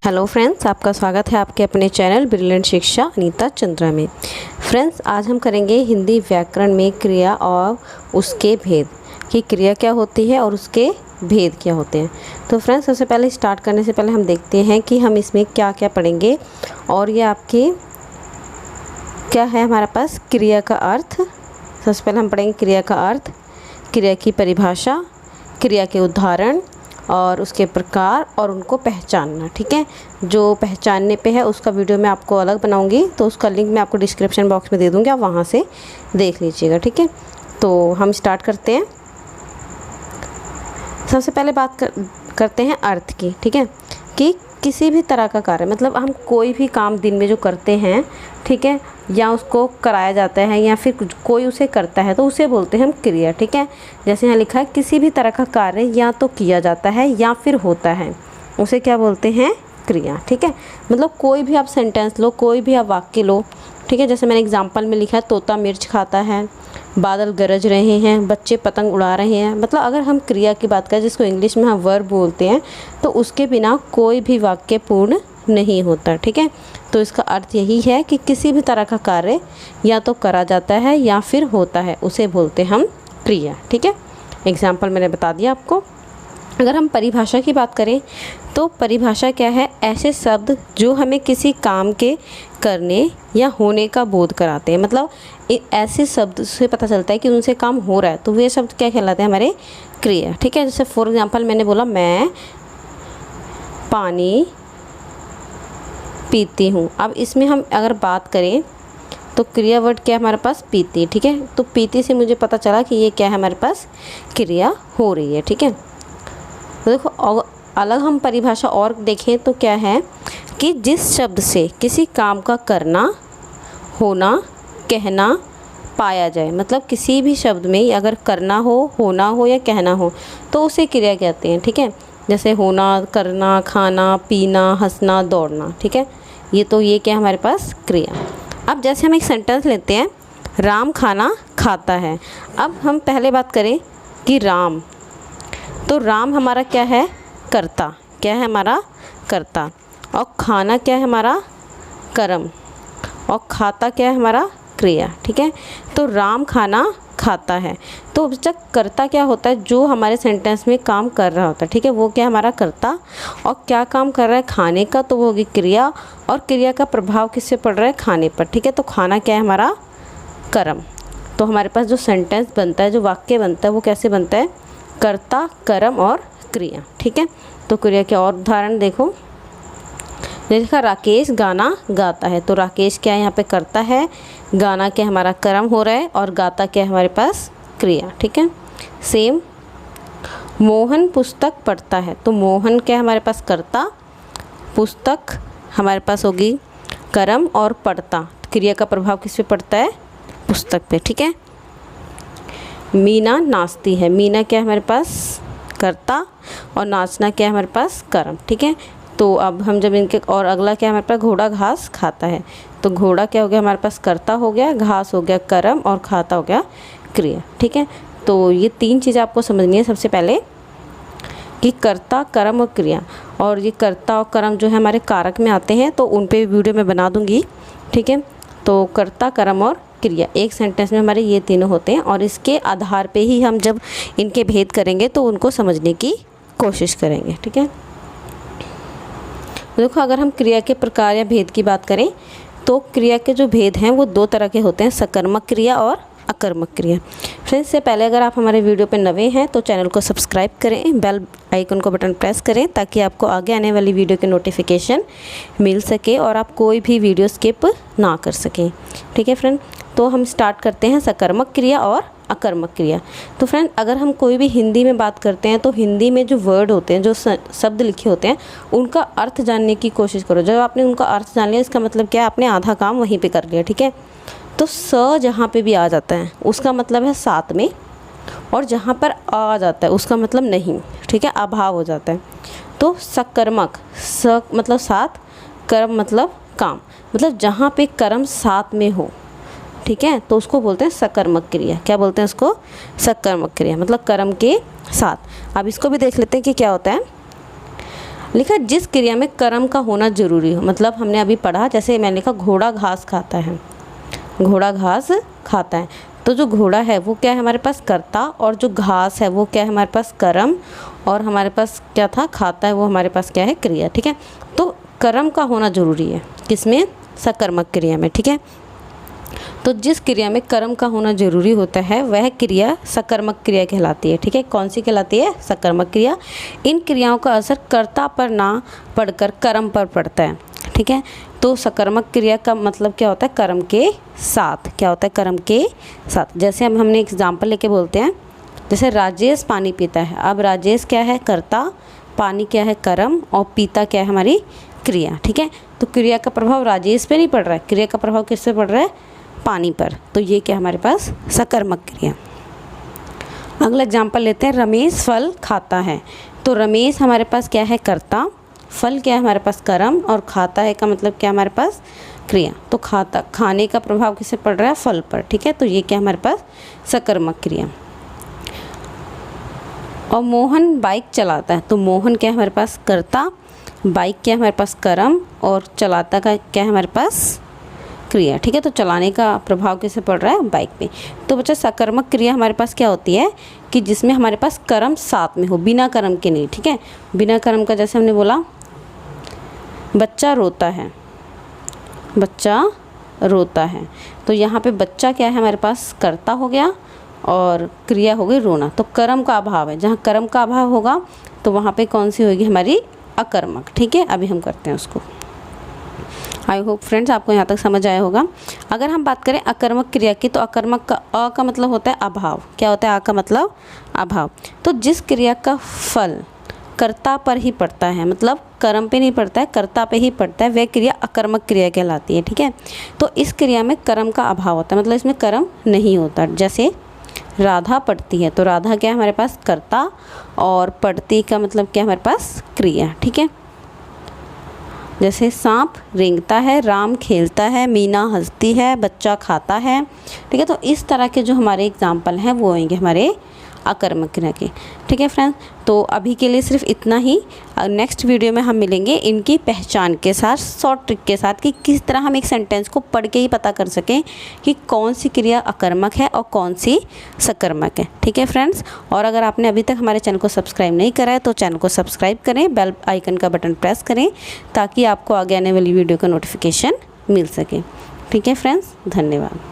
Hello friends, आपका स्वागत है आपके अपने चैनल ब्रिलियंट शिक्षा अनीता चंद्रा में। फ्रेंड्स, आज हम करेंगे हिंदी व्याकरण में क्रिया और उसके भेद कि क्रिया क्या होती है और उसके भेद क्या होते हैं। तो फ्रेंड्स, सबसे पहले स्टार्ट करने से पहले हम देखते हैं कि हम इसमें क्या क्या पढ़ेंगे। और ये आपके क्या है हमारे पास क्रिया का अर्थ। सबसे पहले हम पढ़ेंगे क्रिया का अर्थ, क्रिया की परिभाषा, क्रिया के उदाहरण और उसके प्रकार और उनको पहचानना। ठीक है, जो पहचानने पे है उसका वीडियो मैं आपको अलग बनाऊंगी, तो उसका लिंक मैं आपको डिस्क्रिप्शन बॉक्स में दे दूंगी, आप वहाँ से देख लीजिएगा। ठीक है, तो हम स्टार्ट करते हैं। सबसे पहले बात करते हैं अर्थ की। ठीक है, कि किसी भी तरह का कार्य, मतलब हम कोई भी काम दिन में जो करते हैं, ठीक है, या उसको कराया जाता है या फिर कोई उसे करता है तो उसे बोलते हैं हम क्रिया। ठीक है, जैसे यहाँ लिखा है किसी भी तरह का कार्य या तो किया जाता है या फिर होता है, उसे क्या बोलते हैं? क्रिया। ठीक है, मतलब कोई भी आप सेंटेंस लो, कोई भी आप वाक्य लो। ठीक है, जैसे मैंने एग्जाम्पल में लिखा है तोता मिर्च खाता है, बादल गरज रहे हैं, बच्चे पतंग उड़ा रहे हैं। मतलब अगर हम क्रिया की बात करें, जिसको इंग्लिश में हम वर्ब बोलते हैं, तो उसके बिना कोई भी वाक्य पूर्ण नहीं होता। ठीक है, तो इसका अर्थ यही है कि किसी भी तरह का कार्य या तो करा जाता है या फिर होता है, उसे बोलते हम क्रिया। ठीक है, एग्जाम्पल मैंने बता दिया आपको। अगर हम परिभाषा की बात करें तो परिभाषा क्या है? ऐसे शब्द जो हमें किसी काम के करने या होने का बोध कराते हैं। मतलब ऐसे शब्द से पता चलता है कि उनसे काम हो रहा है, तो वे शब्द क्या कहलाते हैं? हमारे क्रिया। ठीक है, जैसे फॉर एग्जांपल मैंने बोला मैं पानी पीती हूँ। अब इसमें हम अगर बात करें तो क्रिया वर्ड क्या है हमारे पास? पीती। ठीक है, तो पीती से मुझे पता चला कि ये क्या है हमारे पास? क्रिया हो रही है। ठीक है, तो देखो अलग हम परिभाषा और देखें तो क्या है कि जिस शब्द से किसी काम का करना, होना, कहना पाया जाए, मतलब किसी भी शब्द में अगर करना हो, होना हो या कहना हो तो उसे क्रिया कहते हैं। ठीक है, जैसे होना, करना, खाना, पीना, हंसना, दौड़ना। ठीक है, ये क्या है हमारे पास? क्रिया। अब जैसे हम एक सेंटेंस लेते हैं, राम खाना खाता है। अब हम पहले बात करें कि राम, तो राम हमारा क्या है? कर्ता। क्या है हमारा? कर्ता। और खाना क्या है हमारा? कर्म। और खाता क्या है हमारा? क्रिया। ठीक है, तो राम खाना खाता है, तो जब कर्ता क्या होता है? जो हमारे सेंटेंस में काम कर रहा होता है। ठीक है, वो क्या हमारा? कर्ता। और क्या काम कर रहा है? खाने का, तो वो होगी क्रिया। और क्रिया का प्रभाव किस पे पड़ रहा है? खाने पर। ठीक है, तो खाना क्या है हमारा? कर्म। तो हमारे पास जो सेंटेंस बनता है, जो वाक्य बनता है, वो कैसे बनता है? कर्ता, कर्म और क्रिया। ठीक है, तो क्रिया के और उदाहरण देखो। देखा राकेश गाना गाता है, तो राकेश क्या है यहाँ पे? करता है, गाना क्या हमारा? कर्म हो रहा है, और गाता क्या है हमारे पास? क्रिया। ठीक है, सेम मोहन पुस्तक पढ़ता है, तो मोहन क्या है हमारे पास? करता, पुस्तक हमारे पास होगी कर्म, और पढ़ता, क्रिया का प्रभाव किस पे पड़ता है? पुस्तक पे। ठीक है, मीना नाचती है, मीना क्या है हमारे पास? करता, और नाचना क्या है हमारे पास? कर्म। ठीक है, तो अब हम जब इनके और अगला क्या है हमारे पास? घोड़ा घास खाता है, तो घोड़ा क्या हो गया हमारे पास? कर्ता हो गया, घास हो गया कर्म, और खाता हो गया क्रिया। ठीक है, तो ये तीन चीज़ें आपको समझनी है सबसे पहले कि कर्ता, कर्म और क्रिया। और ये कर्ता और कर्म जो है हमारे कारक में आते हैं, तो उन पे वीडियो में बना दूंगी। ठीक है, तो कर्ता, कर्म और क्रिया एक सेंटेंस में हमारे ये तीनों होते हैं, और इसके आधार पे ही हम जब इनके भेद करेंगे तो उनको समझने की कोशिश करेंगे। ठीक है, देखो अगर हम क्रिया के प्रकार या भेद की बात करें तो क्रिया के जो भेद हैं वो दो तरह के होते हैं, सकर्मक क्रिया और अकर्मक क्रिया। फ्रेंड्स, से पहले अगर आप हमारे वीडियो पर नए हैं तो चैनल को सब्सक्राइब करें, बेल आइकन को बटन प्रेस करें, ताकि आपको आगे आने वाली वीडियो के नोटिफिकेशन मिल सके और आप कोई भी वीडियो स्किप ना कर सकें। ठीक है फ्रेंड, तो हम स्टार्ट करते हैं सकर्मक क्रिया और अकर्मक क्रिया। तो फ्रेंड, अगर हम कोई भी हिंदी में बात करते हैं तो हिंदी में जो वर्ड होते हैं, जो शब्द लिखे होते हैं, उनका अर्थ जानने की कोशिश करो। जब आपने उनका अर्थ जान लिया, इसका मतलब क्या है? आपने आधा काम वहीं पे कर लिया। ठीक है, तो स जहाँ पे भी आ जाता है उसका मतलब है साथ में, और जहाँ पर आ जाता है उसका मतलब नहीं। ठीक है, अभाव हो जाता है। तो सकर्मक, स मतलब साथ, कर्म मतलब काम, मतलब जहाँ पे कर्म साथ में हो। ठीक है, तो उसको बोलते हैं सकर्मक क्रिया। क्या बोलते हैं उसको? सकर्मक क्रिया, मतलब कर्म के साथ। अब इसको भी देख लेते हैं कि क्या होता है। लिखा जिस क्रिया में कर्म का होना जरूरी हो, मतलब हमने अभी पढ़ा, जैसे मैंने लिखा घोड़ा घास खाता है, घोड़ा घास खाता है, तो जो घोड़ा है वो क्या है हमारे पास कर्ता, और जो घास है वो क्या है हमारे पास कर्म, और हमारे पास क्या था खाता है वो हमारे पास क्या है क्रिया। ठीक है, तो कर्म का होना जरूरी है किसमें, सकर्मक क्रिया में। ठीक है, तो जिस क्रिया में कर्म का होना जरूरी होता है वह क्रिया सकर्मक क्रिया कहलाती है। ठीक है, कौन सी कहलाती है, सकर्मक क्रिया। इन क्रियाओं का असर कर्ता पर ना पड़कर कर्म पर पड़ता है। ठीक है, तो सकर्मक क्रिया का मतलब क्या होता है, कर्म के साथ, क्या होता है कर्म के साथ। जैसे हमने एग्जाम्पल लेके बोलते हैं, जैसे राजेश पानी पीता है, अब राजेश क्या है कर्ता, पानी क्या है कर्म, और पीता क्या है हमारी क्रिया। ठीक है, तो क्रिया का प्रभाव राजेश पे नहीं पड़ रहा है, क्रिया का प्रभाव किस पे पड़ रहा है, पानी पर, तो ये क्या हमारे पास सकर्मक क्रिया। अगला एग्जाम्पल लेते हैं, रमेश फल खाता है, तो रमेश हमारे पास क्या है कर्ता, फल क्या है हमारे पास कर्म, और खाता है का मतलब क्या हमारे पास क्रिया। तो खाने का प्रभाव किससे पड़ रहा है, फल पर। ठीक है, तो ये क्या हमारे पास सकर्मक क्रिया। और मोहन बाइक चलाता है, तो मोहन क्या है हमारे पास कर्ता, बाइक क्या है हमारे पास कर्म, और चलाता का क्या है हमारे पास क्रिया। ठीक है, तो चलाने का प्रभाव किससे पड़ रहा है, बाइक पे। तो बच्चा सकर्मक क्रिया हमारे पास क्या होती है कि जिसमें हमारे पास कर्म साथ में हो, बिना कर्म के नहीं। ठीक है, बिना कर्म का जैसे हमने बोला बच्चा रोता है, बच्चा रोता है, तो यहाँ पे बच्चा क्या है हमारे पास कर्ता हो गया, और क्रिया हो गई रोना, तो कर्म का अभाव है। जहाँ कर्म का अभाव होगा तो वहाँ पे कौन सी होगी हमारी अकर्मक। ठीक है, अभी हम करते हैं उसको। आई होप फ्रेंड्स आपको यहाँ तक समझ आया होगा। अगर हम बात करें अकर्मक क्रिया की, तो अकर्मक का अ का मतलब होता है अभाव। क्या होता है, आ का मतलब अभाव। तो जिस क्रिया का फल कर्ता पर ही पड़ता है, मतलब कर्म पे नहीं पड़ता है, कर्ता पे ही पड़ता है, वह क्रिया अकर्मक क्रिया कहलाती है। ठीक है, तो इस क्रिया में कर्म का अभाव होता है, मतलब इसमें कर्म नहीं होता। जैसे राधा पढ़ती है, तो राधा क्या है हमारे पास कर्ता, और पढ़ती का मतलब क्या हमारे पास क्रिया। ठीक है, जैसे सांप रेंगता है, राम खेलता है, मीना हंसती है, बच्चा खाता है। ठीक है, तो इस तरह के जो हमारे एग्जाम्पल हैं वो होंगे हमारे अकर्मक क्रिया के। ठीक है फ्रेंड्स, तो अभी के लिए सिर्फ इतना ही। नेक्स्ट वीडियो में हम मिलेंगे इनकी पहचान के साथ, शॉर्ट ट्रिक के साथ, कि किस तरह हम एक सेंटेंस को पढ़ के ही पता कर सकें कि कौन सी क्रिया अकर्मक है और कौन सी सकर्मक है। ठीक है फ्रेंड्स, और अगर आपने अभी तक हमारे चैनल को सब्सक्राइब नहीं करा है तो चैनल को सब्सक्राइब करें, बेल आइकन का बटन प्रेस करें, ताकि आपको आगे आने वाली वीडियो का नोटिफिकेशन मिल सके। ठीक है फ्रेंड्स, धन्यवाद।